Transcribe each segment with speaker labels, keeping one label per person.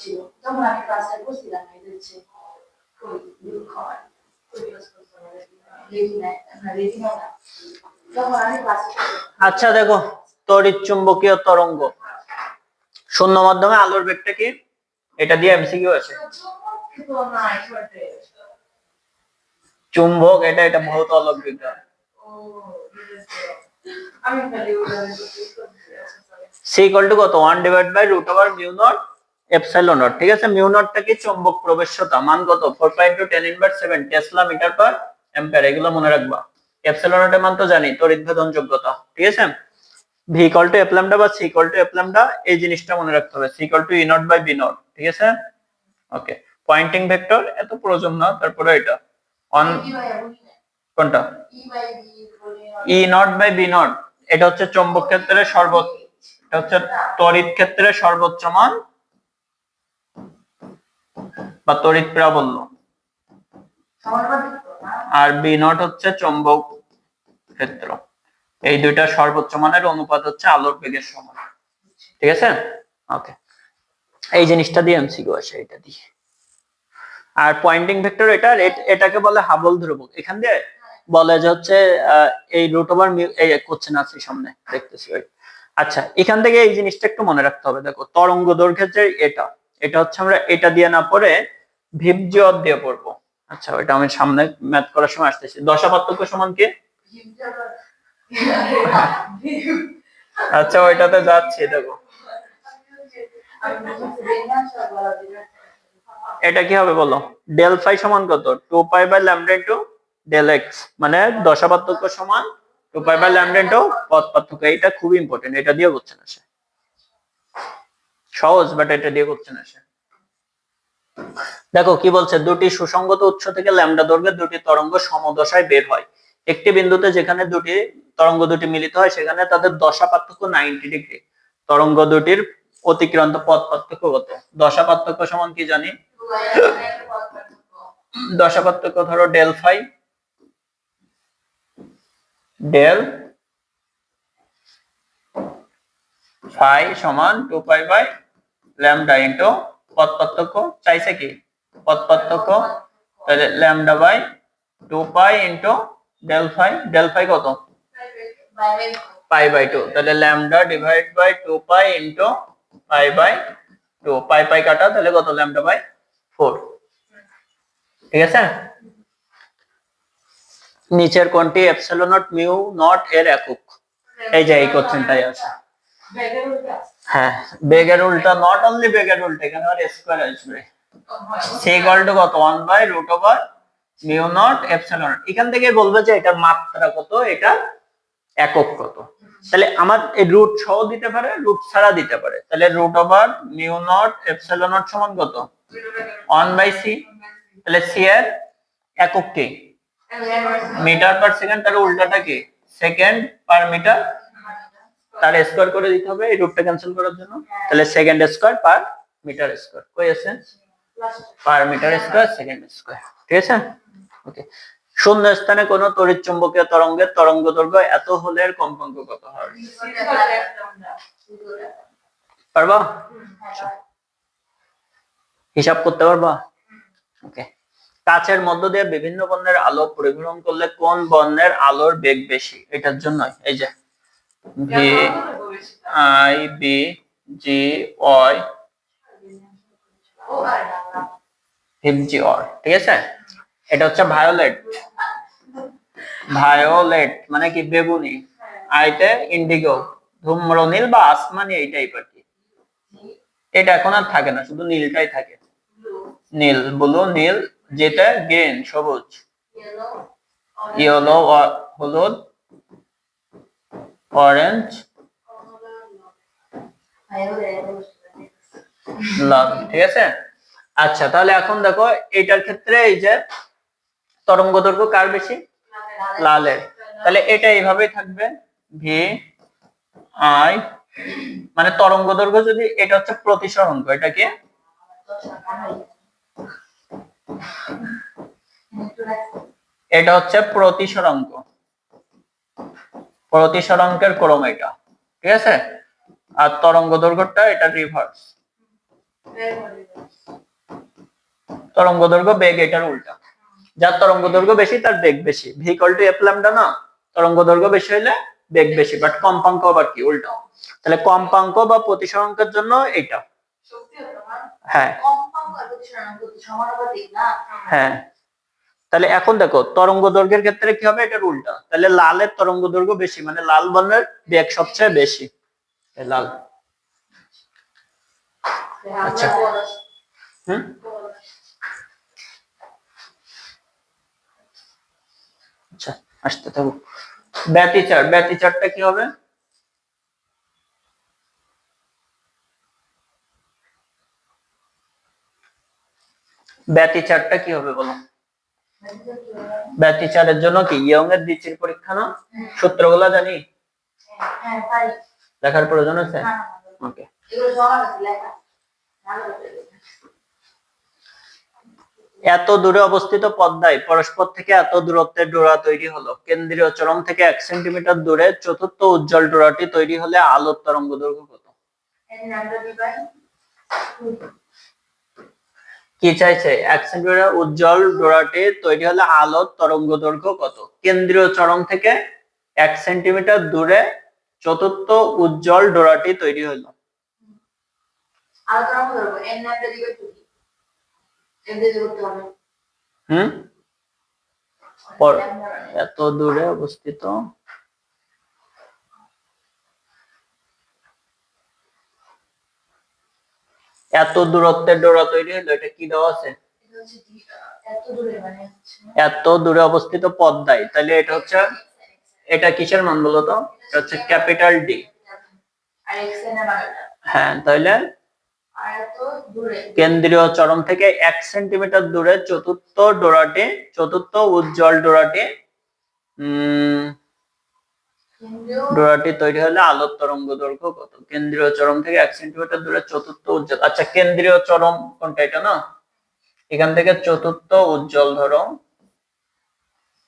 Speaker 1: ছিল তখন আমি ক্লাসে বসছিলাম এদের হচ্ছে
Speaker 2: আচ্ছা দেখো, তড়িৎ চুম্বকীয় তরঙ্গ শূন্য মাধ্যমে আলোর বেগটা কি, এটা দিয়ে এমসিকিউ আছে। চুম্বক এটা ভৌত আলোক বিজ্ঞান। সি ইকুয়াল টু কত 1 divide by root over mu naught epsilon naught. ঠিক আছে, মিউ নটটা কি চুম্বক প্রবেশ্যতা, মান কত 4.10⁻⁷ টেসলা মিটার পার অ্যাম্পিয়ার, এগুলো মনে রাখবা। এপসাইলন নটের মান তো জানি, তড়িৎ ভেদন যোগ্যতা। ঠিক আছে, V equal to F lambda বা C equal to F lambda, এই জিনিসটা মনে রাখতে হবে। C equal to E naught by B naught. ঠিক আছে, ওকে। পয়েন্টিং ভেক্টর এত প্রয়োজন না, তারপরে এটা অন কোনটা ই নট বাই বি নট, এটা হচ্ছে চৌম্বক ক্ষেত্রের সর্বোচ্চ, এটা হচ্ছে তড়িৎ ক্ষেত্রের সর্বোচ্চ মান বা তড়িৎ প্রাবল্য, আর বি নট হচ্ছে চৌম্বক ক্ষেত্র। এই দুইটা সর্বোচ্চ মানের অনুপাত হচ্ছে আলোর বেগের সমান। ঠিক আছে, ওকে। এই জিনিসটা দিয়ে এমসিকিউ আসে, এটা দিয়ে। আর পয়েন্টিং ভেক্টর এটাকে বলে হাবল ধ্রুবক। এখান দিয়ে বলে যে হচ্ছে এই রুট ওভার এই কোশ্চেন আছে সামনে, দেখতেছি। আচ্ছা, এখান থেকে এই জিনিসটা একটু মনে রাখতে হবে। দেখো, তরঙ্গ দৈর্ঘ্যের যে এটা হচ্ছে আমরা এটা দিয়ে না পড়ে ভিবজিওর দিয়ে পড়বো। আচ্ছা, ওইটা আমি সামনে ম্যাথ করার সময় আসতেছি। দশা পার্থক্য সমান কি? আচ্ছা, ওইটাতে যাচ্ছি। দেখো, এটা কি হবে বলো? ডেল ফাই সমান কত? 2 pi by lambda into del x, মানে দশা পার্থক্য সমান 2 পাই বাই ল্যামডা ইনটু পথ পার্থক্য। এটা খুব ইম্পর্টেন্ট, এটা দিয়ে কোশ্চেন আসে। সহজ, বাট এটা দিয়ে কোশ্চেন আসে। দেখো কি বলছে, দুটি সুসংগত উৎস থেকে ল্যামডা দৈর্ঘ্যের দুটি তরঙ্গ সমদশায় বের হয়। একটি বিন্দুতে যেখানে দুটি তরঙ্গ দুটি মিলিত হয় সেখানে তাদের দশা পার্থক্য 90 ডিগ্রি। তরঙ্গ দুটির অতিক্রান্ত পথ পার্থক্য কত? দশা পার্থক্য সমান কি জানি? দশা পার্থক্য ধরো ডেল ফাই, ডেল ফাই সমান 2 পাই বাই ল্যামডা ইনটু পথ পার্থক্য। চাইছে কি পথ পার্থক্য, তাহলে lambda by 2 pi into del phi. Del phi কত? পাই বাই 2, তাহলে lambda divide by 2 pi into pi by 2। Pi pi কাটা, তাহলে কত? Lambda by 4। ঠিক আছে, নিচের কোনটি এপসিলন নট মিউ নট এর একক? এই যে এই কোশ্চেনটাই আছে। হ্যাঁ, বেগের উল্টা, নট অনলি বেগের উল্টা, এখানে আর স্কয়ার আসবে। সি ইকুয়াল টু কত 1 by root over mu naught epsilon. এখান থেকে বলবে যে এটার মাত্রা কত, এটা একক কত। তাহলে আমার এই রুট সহ দিতে পারে, রুট ছাড়া দিতে পারে। তাহলে root over mu naught epsilon naught সমান কত? 1 বাই সি। তাহলে সি এর একক কি? Metre per second. তার উল্টাটা কি? Second per metre. তার স্কয়ার করে দিতে হবে এই রুটটা ক্যান্সেল করার জন্য। তাহলে second square per metre square, কই আছে? Per metre square second square. ঠিক আছে, ওকে। শূন্য স্থানে কোন তড়িৎ চুম্বকীয় তরঙ্গের তরঙ্গ দৈর্ঘ্য এত হলে এর কম্পাঙ্ক কত হয়? পারবা? হিসাব করতে পারবা? ওকে। কাচের মধ্য দিয়ে বিভিন্ন বর্ণের আলো পরিভ্রমণ করলে কোন বর্ণের আলোর বেগ বেশি? এটার জন্য এই যে V I B G Y G R. ঠিক আছে, এটা হচ্ছে ভায়োলেট। ভায়োলেট মানে কি? বেগুনি। আইতে ইন্ডিগো, ধূম্র নীল বা আসমানি, এই টাইপের কি। এটা এখন আর থাকে না, শুধু নীলটাই থাকে। নীল, ব্লু, নীল। যেটা গ্রিন সবুজ, ইয়েলো হলুদ, অরেঞ্জ, লাল। ঠিক আছে, আচ্ছা। তাহলে এখন দেখো এটার ক্ষেত্রে এই যে তরঙ্গ দৈর্ঘ্য কার বেশি? লালের। তাহলে এটা এইভাবেই থাকবে, ভি আই, মানে তরঙ্গ দৈর্ঘ্য যদি, এটা হচ্ছে প্রতিসরাঙ্ক। এটা কি? এটা হচ্ছে প্রতিসরাঙ্ক, প্রতিসরাঙ্কের ক্রম এটা। ঠিক আছে, আর তরঙ্গ দৈর্ঘ্যটা এটা রিভার্স। তরঙ্গ দৈর্ঘ্য বেগ এটার উল্টা, যার তরঙ্গ দৈর্ঘ্য বেশি তার বেগ বেশি। V equal to F lambda না, তরঙ্গ দৈর্ঘ্য বেশি হলে বেগ বেশি, বাট কম্পাঙ্ক আবার কি উল্টা। তাহলে কম্পাঙ্ক বা প্রতিসরাঙ্কের জন্য এটা হ্যাঁ হ্যাঁ। তাহলে এখন দেখো তরঙ্গ দৈর্ঘ্যের ক্ষেত্রে কি হবে, এটার উল্টা। তাহলে লালের তরঙ্গ দৈর্ঘ্য বেশি, মানে লাল বর্ণের বেগ সবচেয়ে বেশি, লাল। আচ্ছা আচ্ছা আসতে থাকো। ব্যতিচার, ব্যতিচারটা কি হবে? ব্যতিচারটা কি হবে বলো? ব্যতিচারের জন্য কি ইয়ং এর দ্বিতীয় পরীক্ষা না, সূত্রগুলো জানি, লেখার প্রয়োজন আছে? ওকে। এত দূরে অবস্থিত পদ্মায় পরস্পর থেকে এত দূরত্বের ডোরা তৈরি হলো, কেন্দ্রীয় চরম থেকে 1 সেন্টিমিটার দূরে চতুর্থ উজ্জ্বল ডোরাটি তৈরি হলে আলোর তরঙ্গ দৈর্ঘ্য কত? কি চাইছে? 1 সেন্টিমিটার উজ্জ্বল ডোরাটি তৈরি হলে আলোর তরঙ্গ দৈর্ঘ্য কত? কেন্দ্রীয় চরম থেকে 1 সেন্টিমিটার দূরে চতুর্থ উজ্জ্বল ডোরাটি তৈরি হলো। এত দূরে অবস্থিত এত দূরত্বের ডোরা তৈরি হলো, এটা কি দেওয়া আছে? এত দূরে অবস্থিত পদ্মায়, তাহলে এটা হচ্ছে, এটা কিসের মান বলো তো? এটা হচ্ছে ক্যাপিটাল ডি। হ্যাঁ, তাহলে কেন্দ্রীয় চরম থেকে 1 সেন্টিমিটার দূরে চতুর্থ ডোরাটি, চতুর্থ উজ্জ্বল ডোরাটি ডোরাটি তৈরি হলে আলোর তরঙ্গ দৈর্ঘ্য কত? কেন্দ্রীয় চরম থেকে 1 সেন্টিমিটার দূরে চতুর্থ উজ্জ্বল, আচ্ছা কেন্দ্রীয় চরম কোনটা? এটা না, এখান থেকে চতুর্থ উজ্জ্বল ধরো,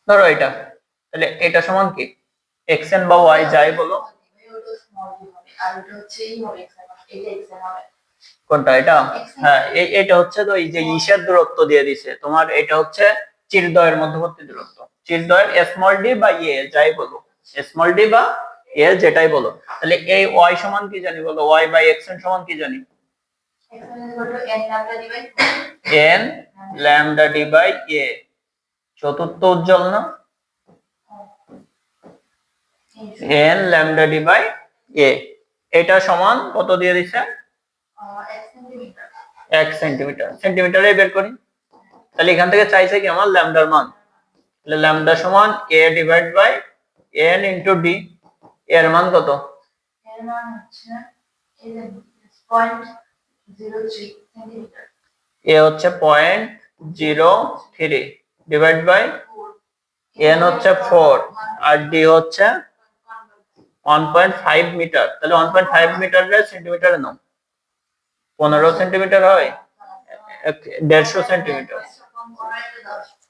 Speaker 2: ধরো এটা, তাহলে এটা সমান কি? xn বা y যাই বলো, কোনটা এটা? হ্যাঁ, এটা হচ্ছে তো এই যে ইসের দূরত্ব দিয়ে দিছে তোমার, এটা হচ্ছে চিরদ্বয়ের মধ্যবর্তী দূরত্ব, চিরদ্বয়ের স্মল ডি বা এ যাই বলো, স্মল ডি বা এ যেটাই বলো। তাহলে এই y সমান কি জানি বলো? y বাই xn সমান কি জানি? n ল্যামডা ডি বাই এ, চতুর্থ উজ্জ্বল না, n ল্যামডা ডি বাই এ, এটা সমান কত দিয়ে দিছে? 1 সেন্টিমিটার। সেন্টিমিটারে বের করি, তাহলে এখান থেকে চাইছে কি আমার ল্যামডার মান, তাহলে ল্যামডা সমান a divide by n into d, এর মান কত? এর মান হচ্ছে 0.03 সেন্টিমিটার, a হচ্ছে 0.03 ডিভাইড বাই n হচ্ছে 4 আর d হচ্ছে 1.5 মিটার। তাহলে 1.5 মিটারের সেন্টিমিটারে নাও, 15 সেন্টিমিটার হয়, 150 সেন্টিমিটার,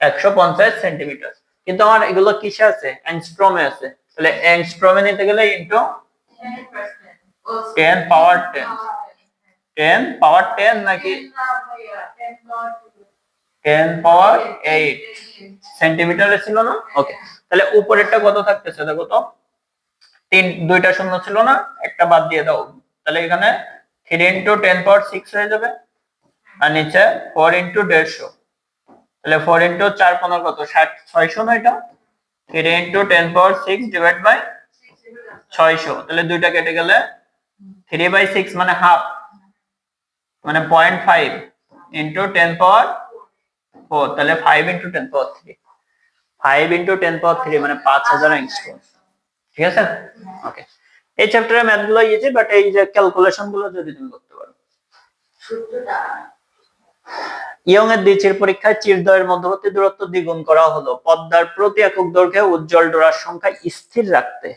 Speaker 2: 150 সেন্টিমিটার। কিন্তু আমার এগুলো কিসে আছে? অ্যাংস্ট্রমে আছে। তাহলে অ্যাংস্ট্রমে নিতে গেলে ইনটু 10 পাওয়ার 10, 10 পাওয়ার 10 নাকি 10 পাওয়ার 8 সেন্টিমিটারে ছিল না? ওকে, তাহলে উপরেরটা কত থাকতেছে দেখো তো, দুইটা শূন্য ছিল না, একটা বাদ দিয়ে দাও, তাহলে এখানে 3 ইনটু 10 পাওয়ার 6 হয়ে যাবে, আর নিচে 4 ইনটু 150, তাহলে 4 ইনটু 4 15 কত? 600 না? এটা 3 ইনটু 10 পাওয়ার 6 ডিভাইড বাই 600, তাহলে দুইটা কেটে গেলে 3 বাই 6 মানে হাফ, মানে 0.5 ইনটু 10 পাওয়ার 4, তাহলে 5 ইনটু 10 পাওয়ার 3, 5 ইনটু 10 পাওয়ার 3 মানে 5000 অ্যাংস্ট্রম। ঠিক আছে? ওকে, এই চ্যাপ্টারের ম্যাথ গুলো ইজি, বাট এই যে ক্যালকুলেশন গুলো যদি তুমি করতে পারো। ইয়ং এর দ্বিতীয় পরীক্ষায় চিরদ্বয়ের মধ্যবর্তী দূরত্ব দ্বিগুণ করা হলো, পদ্মার প্রতি একক দৈর্ঘ্যে উজ্জ্বল ডোরার সংখ্যা স্থির রাখতে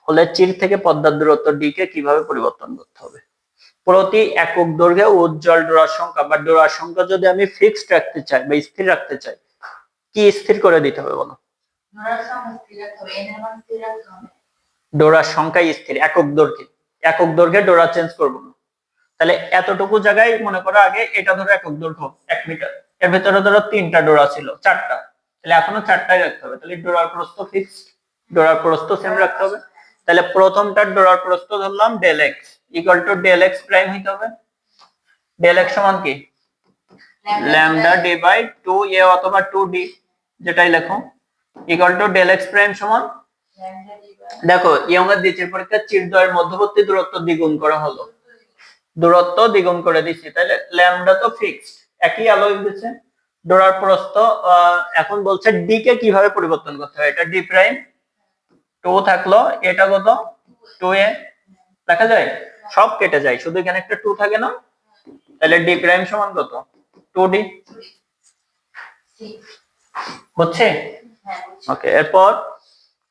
Speaker 2: হলে চির থেকে পদ্মার দূরত্ব ডি কে কিভাবে পরিবর্তন করতে হবে? প্রতি একক দৈর্ঘ্যে উজ্জ্বল ডোরার সংখ্যা বা ডোরার সংখ্যা যদি আমি ফিক্সড রাখতে চাই বা স্থির রাখতে চাই, কি স্থির করে দিতে হবে বলো? ডোরার সংখ্যা স্থির, একক দৈর্ঘ্যে, একক দৈর্ঘ্যে ডোরা চেঞ্জ করব না, তাহলে এতটুকু জায়গায় মনে করো আগে এটা ধরো একক দৈর্ঘ্য 1 মিটার, এর ভিতরে ধরো 3টা ডোরা ছিল, 4টা, তাহলে এখনো 4টাই রাখতে হবে। তাহলে ডোরার প্রস্থ ফিক্সড, ডোরার প্রস্থ সেম রাখতে হবে। তাহলে প্রথমটার ডোরার প্রস্থ ধরলাম del x equal to del x prime হইতে হবে। ডেল এক্স সমান কি ল্যামডা ডি বাই 2a অথবা 2d, যেটাই লেখো, equal to del x prime সমান, দেখো ইয়ং এর দ্বিতীয় পরীক্ষার চিরদ্বয়ের মধ্যবর্তী দূরত্ব দ্বিগুণ করা হলো, দূরত্ব দ্বিগুণ করে দিচ্ছি, তাহলে ল্যামডা তো ফিক্সড একই আলো দিচ্ছে। ডোরার প্রস্থ এখন বলছে ডি কে কিভাবে পরিবর্তন করতে হয়, এটা ডি প্রাইম 2 থাকলো, এটা কত 2a লেখা যায়, সব কেটে যায়, শুধু এখানে একটা 2 থাকে না, তাহলে ডি প্রাইম সমান কত 2d, বুঝছে? ওকে, এরপর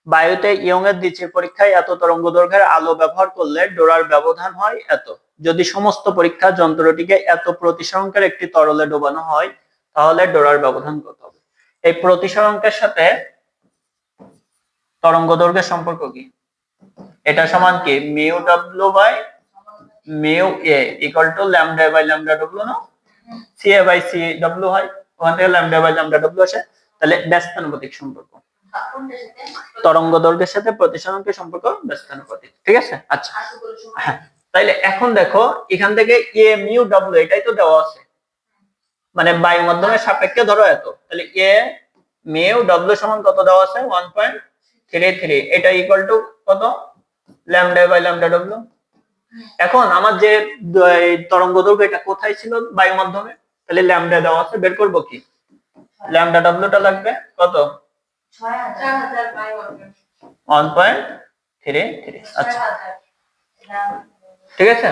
Speaker 2: বায়ুতে ইয়ং এর দ্বিতীয় পরীক্ষায় এত তরঙ্গ দৈর্ঘ্যের আলো ব্যবহার করলে ডোরার ব্যবধান হয় এত। যদি সমস্ত পরীক্ষা যন্ত্রটিকে এত প্রতিসরণের একটি তরলে ডোবানো হয় তাহলে ডোরার ব্যবধান কত হবে? এই প্রতিসরণের সাথে তরঙ্গ দৈর্ঘ্যের সম্পর্ক কি? এটা সমান কি mu W by mu A equal to lambda by lambda W, না C A by C W হয়, ওখান থেকে ল্যামডা বাই ল্যামডা ডব্লিউ আসে। তাহলে ব্যস্তানুপাতিক সম্পর্ক, তরঙ্গ দৈর্ঘ্যের সাথে প্রতিসরণের সম্পর্ক ব্যস্তানুপাতিক, ঠিক আছে? আচ্ছা, হ্যাঁ, তাইলে এখন দেখো এখান থেকে এ মিউ ডব্লিউ এটাই তো দেওয়া আছে, মানে বায়ু মাধ্যমের সাপেক্ষে ধরো এত, তাহলে এ মিউ ডব্লিউ সমান কত দেওয়া আছে 1.33, এটা ইকুয়াল টু কত ল্যামডা বাই ল্যামডা ডব্লিউ। এখন আমার যে তরঙ্গ দৈর্ঘ্য এটা কোথায় ছিল বায়ু মাধ্যমে, তাহলে ল্যামডা দেওয়া আছে, বের করব কি ল্যামডা ডব্লিউটা লাগবে কত 1.33, আচ্ছা ঠিক আছে।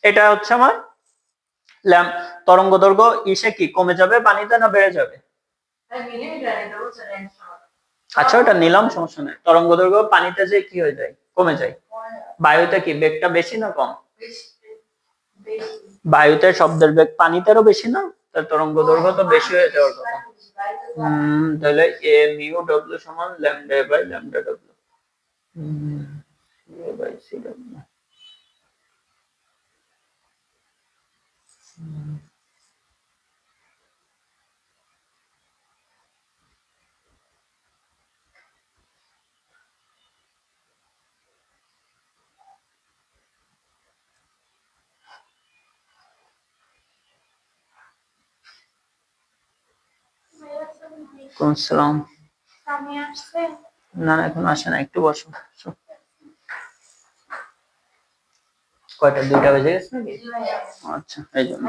Speaker 2: এটা হচ্ছে আমার তরঙ্গ দৈর্ঘ্য ইসে কি কমে যাবে পানিতে না বেড়ে যাবে? আচ্ছা ওটা নিলাম, সমস্যা নেই। তরঙ্গ দৈর্ঘ্য পানিতে যে কি হয়ে যায় কমে যায়, বায়ুতে কি বেগটা বেশি না কম? বায়ুতে শব্দের বেগ পানিতেও বেশি না, তার তরঙ্গ দৈর্ঘ্য তো বেশি হয়ে যাওয়ার কথা। তাহলে এ মিউ ডব্লিউ সমান lambda by lambda W by C W. সালাম, না না এখন আসে না, একটু বসো। কয়টা 2টা বেজে গেছে নাকি? আচ্ছা এই জন্য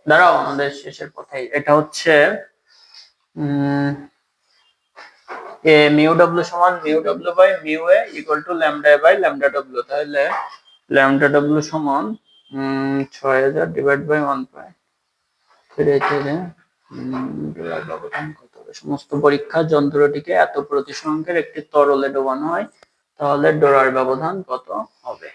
Speaker 2: দাঁড়াও, আমাদের শেষের কথাই এটা হচ্ছে এ মিউ ডব্লিউ সমান mu W by mu A equal to lambda by lambda W. তাহলে ল্যামডা ডব্লিউ সমান 6000 ডিভাইড বাই 1.33 ডলার ব্যবধান কত হবে? সমস্ত পরীক্ষা যন্ত্রটিকে এত প্রতিসরণের একটি তরলে ডোবানো হয় তাহলে ডোরার ব্যবধান কত হবে?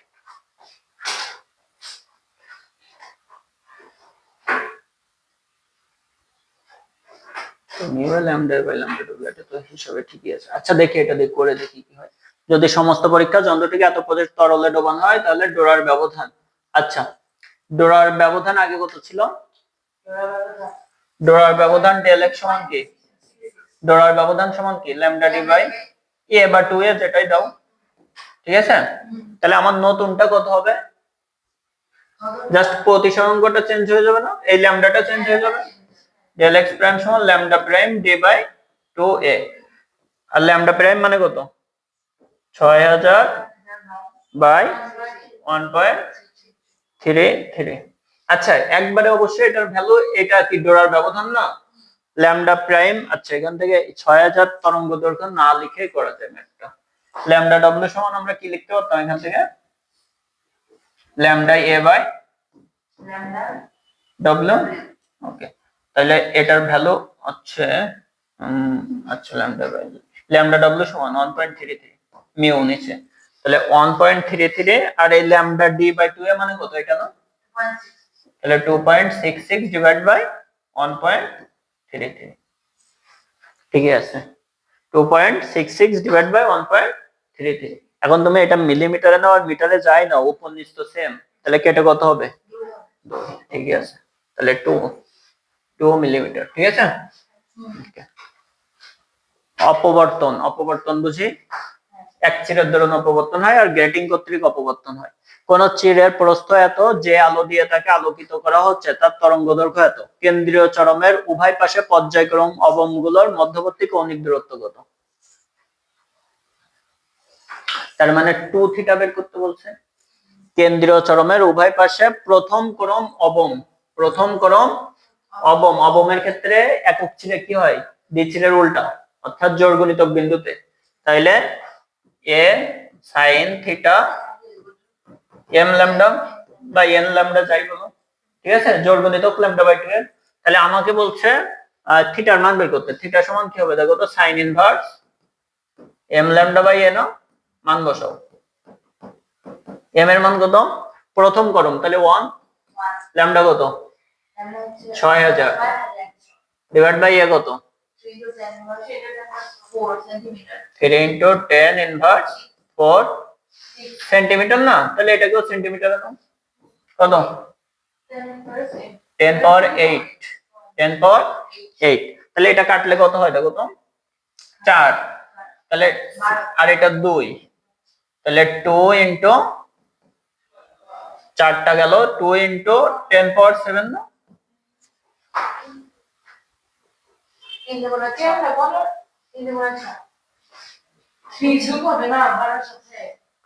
Speaker 2: Mu lambda by lambda W, এটা তো হিসাবে ঠিকই আছে। আচ্ছা দেখি এটা দিয়ে করে দেখি কি হয়। যদি সমস্ত পরীক্ষা যন্ত্রটিকে এত তরলে ডোবানো হয় তাহলে ডোরার ব্যবধান, আচ্ছা ডোরার ব্যবধান আগে কত ছিল? ডোরার ব্যবধান ডেল এক্স সমান কি? ডোরার ব্যবধান সমান কি ল্যামডা ডি বাই এ বা 2a যেটাই দাও, ঠিক আছে? তাহলে আমার নতুনটা কত হবে? জাস্ট প্রতিসরণটা চেঞ্জ হয়ে যাবে না, এই ল্যামডাটা চেঞ্জ হয়ে যাবে, ডেল এক্স প্রাইম সমান lambda prime D by 2a, আর ল্যামডা প্রাইম মানে কত 6000 বাই 1.33। আচ্ছা একবারে অবশ্যই এটার ভ্যালু, এটা কি ডোরার ব্যবধান না ল্যামডা প্রাইম। আচ্ছা এখান থেকে 6000 তরঙ্গ দৈর্ঘ্য না লিখে করা যায় একটা ল্যামডা ডব্লিউ সমান আমরা কি লিখতে পারতাম এখান থেকে lambda A by lambda W. Okay, তাহলে এটার ভ্যালু হচ্ছে আচ্ছা ল্যামডা ডব্লিউ সমান 1.33 মিউ নিচে, তাহলে 1.33 আর এই ল্যামডা ডি বাই 2a মানে কত এটা না, তাহলে 2.66 ডিভাইড বাই 1.33, ঠিকই আছে 2.66 ডিভাইড বাই 1.33। এখন তুমি এটা মিলিমিটারে নাও আর মিটারে যাই না, উপর নিচ তো সেম, তাহলে কেটে কত হবে? ঠিক আছে, তাহলে 2 মিলিমিটার। ঠিক আছে। Okay. অপবর্তন, অপবর্তন বুঝি এক চিরের দরুন অপবর্তন হয় আর গ্রেটিং কর্তৃক অপবর্তন হয়। কোন চিরের প্রস্থ এত যে আলো দিয়ে তাকে আলোকিত করা হচ্ছে তার তরঙ্গ দৈর্ঘ্য এত। কেন্দ্রীয় চরমের উভয় পাশে পর্যায়ক্রম অবমগুলোর মধ্যবর্তী কৌণিক দূরত্ব কত? তার মানে 2 থিটা বের করতে বলছে। কেন্দ্রীয় চরমের উভয় পাশে প্রথম ক্রম অবম, প্রথম ক্রম অবম, অবমের ক্ষেত্রে একক চিরে কি হয়? দ্বিচিরের উল্টা, অর্থাৎ জোড় গুণিতক বিন্দুতে। তাইলে এ সাইন থিটা এম ল্যামডা বা এন ল্যামডা যাই বলো, ঠিক আছে, জোড় গুণিতক ল্যামডা বাই 2 এর। তাহলে আমাকে বলছে থিটার মান বের করতে। থিটা সমান কি হবে দেখো তো, sine inverse M lambda by N, মান বসাও। এম এর মান কত? প্রথম করম, তাহলে 1, ল্যামডা কত? 6000 ডিভাইড বাই এ কত? 3 ইনটু 10 ইনভার্স 4 সেন্টিমিটার না, তাহলে এটাকেও সেন্টিমিটারে নাও। কত? 10 পাওয়ার 8, 10 পাওয়ার 8। তাহলে এটা কাটলে কত হয় দেখো তো, 4। তাহলে আর এটা 2, তাহলে 2 ইনটু 4টা গেল 2 ইনটু 10 পাওয়ার 7 না?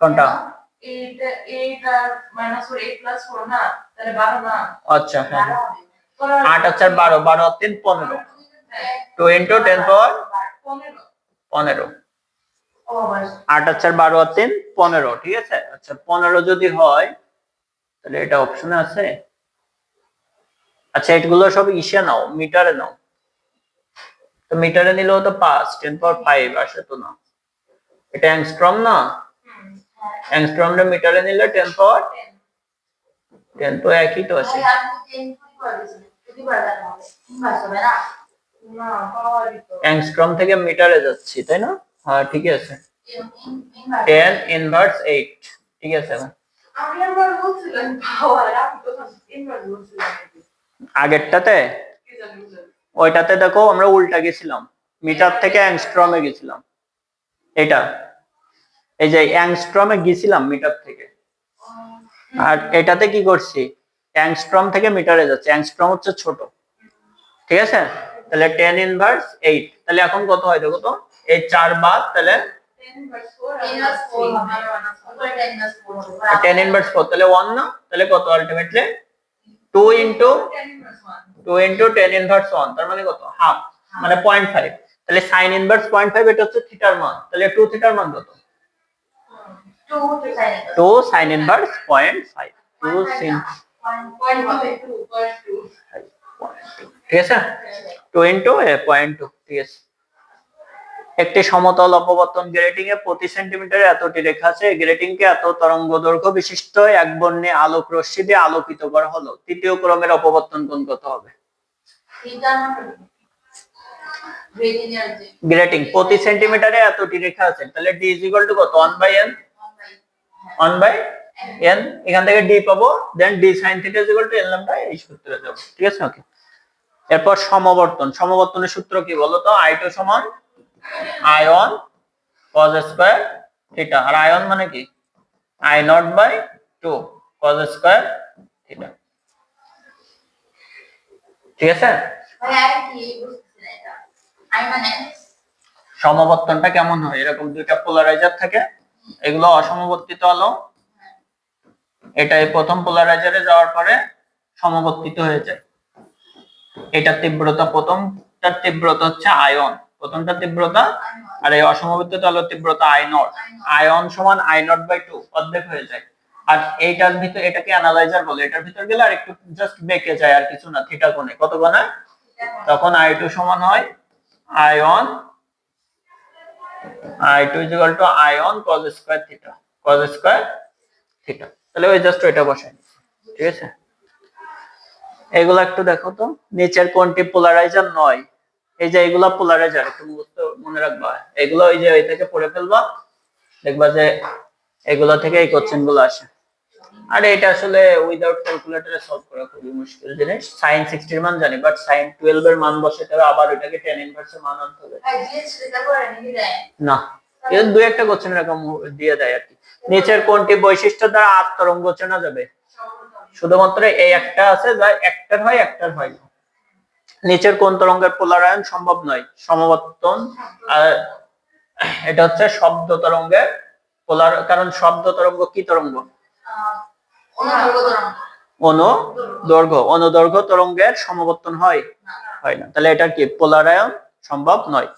Speaker 2: কোনটা? আচ্ছা হ্যাঁ, 8 আর 4 12, 12 আর 3 15, 2 ইনটু 10 পাওয়ার 15, 8 আর 4 12 আর 3 15। ঠিক আছে। আচ্ছা 15 যদি হয় তাহলে এটা অপশনে আছে। আচ্ছা এগুলো সব ইসে নাও, মিটারে নাও। তো মিটারে নিলেও তো 5, 10 পাওয়ার 5 আসে তো না, এটা অ্যাংস্ট্রম না? অ্যাংস্ট্রমটা মিটারে নিলে 10 পাওয়ার 10 তো একই তো আসে। অ্যাংস্ট্রম থেকে মিটারে যাচ্ছি তাই না? হ্যাঁ ঠিক আছে, 10 ইনভার্স 8। ঠিক আছে। আগেরটাতে ওইটাতে দেখো আমরা উল্টা গেছিলাম, মিটার থেকে অ্যাংস্ট্রমে গেছিলাম। এটা এই যে অ্যাংস্ট্রমে গেছিলাম মিটার থেকে, আর এটাতে কি করছি, অ্যাংস্ট্রম থেকে মিটারে যাচ্ছে। অ্যাংস্ট্রম হচ্ছে ছোট। ঠিক আছে। তাহলে 10 ইনভার্স 8, তাহলে এখন কত হয় দেখো তো, এই 4 বাদ, তাহলে 10 ইনভার্স 4, তাহলে 1 না, তাহলে কত আলটিমেটলি 2 ইনটু 10 ইনভার্স 1, তার মানে কত, হাফ, মানে 0.5। তাহলে sin ইনভার্স 0.5, এটা হচ্ছে থিটার মান। তাহলে 2 থিটার মান কত? 2 sin ইনভার্স 0.5, 2 sin 0.2। ঠিক আছে, 2 ইনটু 0.2। ঠিক আছে। একটি সমতল অপবর্তন গ্রেটিং এ প্রতি সেন্টিমিটারে এতটি রেখা আছে। গ্রেটিং কে এত তরঙ্গ দৈর্ঘ্য বিশিষ্ট এক বর্ণে আলোক রশ্মি দিয়ে আলোকিত করা হলো। তৃতীয় ক্রমের অপবর্তন কোণ কত হবে? গ্রেটিং প্রতি সেন্টিমিটারে এতটি রেখা আছে, তাহলে d = কত, 1/n, 1/n। এখান থেকে d পাবো, দেন d sin θ = n ল্যামডা, এই সূত্রে যাব। ঠিক আছে। ওকে। এরপর সমবর্তন, সমবর্তনের সূত্র কি বলো তো, I2 সমান I1 cos স্কয়ার থিটা। আর I1 মানে কি, I0/2 cos স্কয়ার থিটা। ঠিক আছে। সমবর্তনটা কেমন হয়, এরকম দুইটা পোলারাইজার থাকে, এগুলো অসমবর্তিত আলো, এটাই প্রথম পোলারাইজারে যাওয়ার পরে সমবর্তিত হয়ে যায়। এটা তীব্রতা, প্রথমটার তীব্রতা হচ্ছে আয়ন, প্রথমটার তীব্রতা, আর এই অসমবর্তিত আলোর তীব্রতা I0। আয়ন সমান I0/2, অর্ধেক হয়ে যায়। আর এইটার ভিতর, এটাকে অ্যানালাইজার বলে, এটার ভিতর গেলে আর একটু জাস্ট বেঁকে যায়, আর কিছু না, থিটা কোণে। কত কোণে? তখন I2 সমান হয় I1, I2 = I1 cos square theta, cos square theta. তাহলে ওই জাস্ট ওইটা বসাই। ঠিক আছে। এগুলো একটু দেখো তো, নিচের কোনটি পোলারাইজার নয়? এই যে এগুলা পোলারাইজার, একটু মনে রাখবা। এগুলো ওই যে ওই থেকে পড়ে ফেলবা, দেখবা যে এগুলা থেকে এই কোশ্চেন গুলো আসে। আর এটা আসলে উইদাউট ক্যালকুলেটরে সলভ করা খুবই মুশকিল জিনিস। sin 60 এর মান জানি, বাট sin 12 এর মান বসাতে হবে, আবার এটাকে tan ইনভার্স এর মান আনতে হবে। না, এর দুই একটা কোশ্চেন এরকম দিয়ে দেয় আর কি। নিচের কোনটি বৈশিষ্ট্য দ্বারা আপ তরঙ্গ চেনা যাবে? শুধুমাত্র এই একটা আছে যা একটার হয় একটার হয় না। নিচের কোন তরঙ্গের পোলারায়ন সম্ভব নয়? সমবর্তন। আর এটা হচ্ছে শব্দ তরঙ্গের পোলার, কারণ শব্দ তরঙ্গ কি তরঙ্গ? অনুদৈর্ঘ্য তরঙ্গের সমবর্তন হয় না, তাহলে এটা কি পোলারায়ন সম্ভব নয়।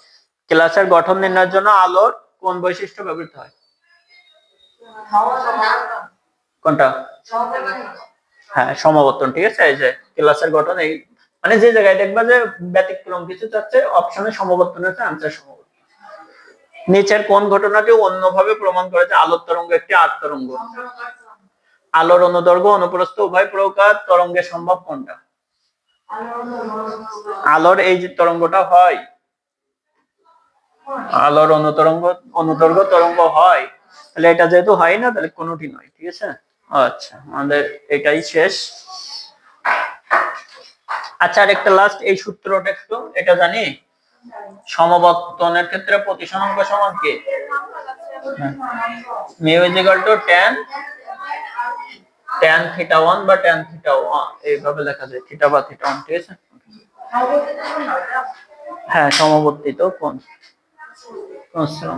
Speaker 2: ক্লাসের গঠন নির্ণয়ের জন্য আলোর কোন বৈশিষ্ট্য ব্যবহৃত হয়? কোনটা? হ্যাঁ, সমবর্তন। ঠিক আছে, এই যে ক্লাসের গঠন, এই মানে যে জায়গায় দেখবা যে ব্যতিক্রম কিছু চাচ্ছে অপশনে সমবর্তন আছে, আনসার সমবর্তন। নিচের কোন ঘটনাটি অন্যভাবে প্রমাণ করে যে আলোর তরঙ্গ একটি আট তরঙ্গ? আলোর অনুদৈর্ঘ্য অনুপ্রস্থ উভয় প্রকার তরঙ্গে সম্ভব কোনটা? আলোর এই যে তরঙ্গটা হয়, আলোর অনুদৈর্ঘ্য তরঙ্গ হয়, তাহলে এটা যেহেতু হয় না তাহলে কোনোটি নয়। ঠিক আছে, আচ্ছা আমাদের এটাই শেষ। আচ্ছা, আর একটা লাস্ট এই সূত্রটা একটু এটা জানি, সমবর্তনের ক্ষেত্রে প্রতিসরাঙ্ক সমান কি? Mu is equal to tan θ1 বা tan θ1, এইভাবে লেখা যায়, থিটা বা θ1। ঠিক আছে, হ্যাঁ সমবর্তিত কোণ। আচ্ছা।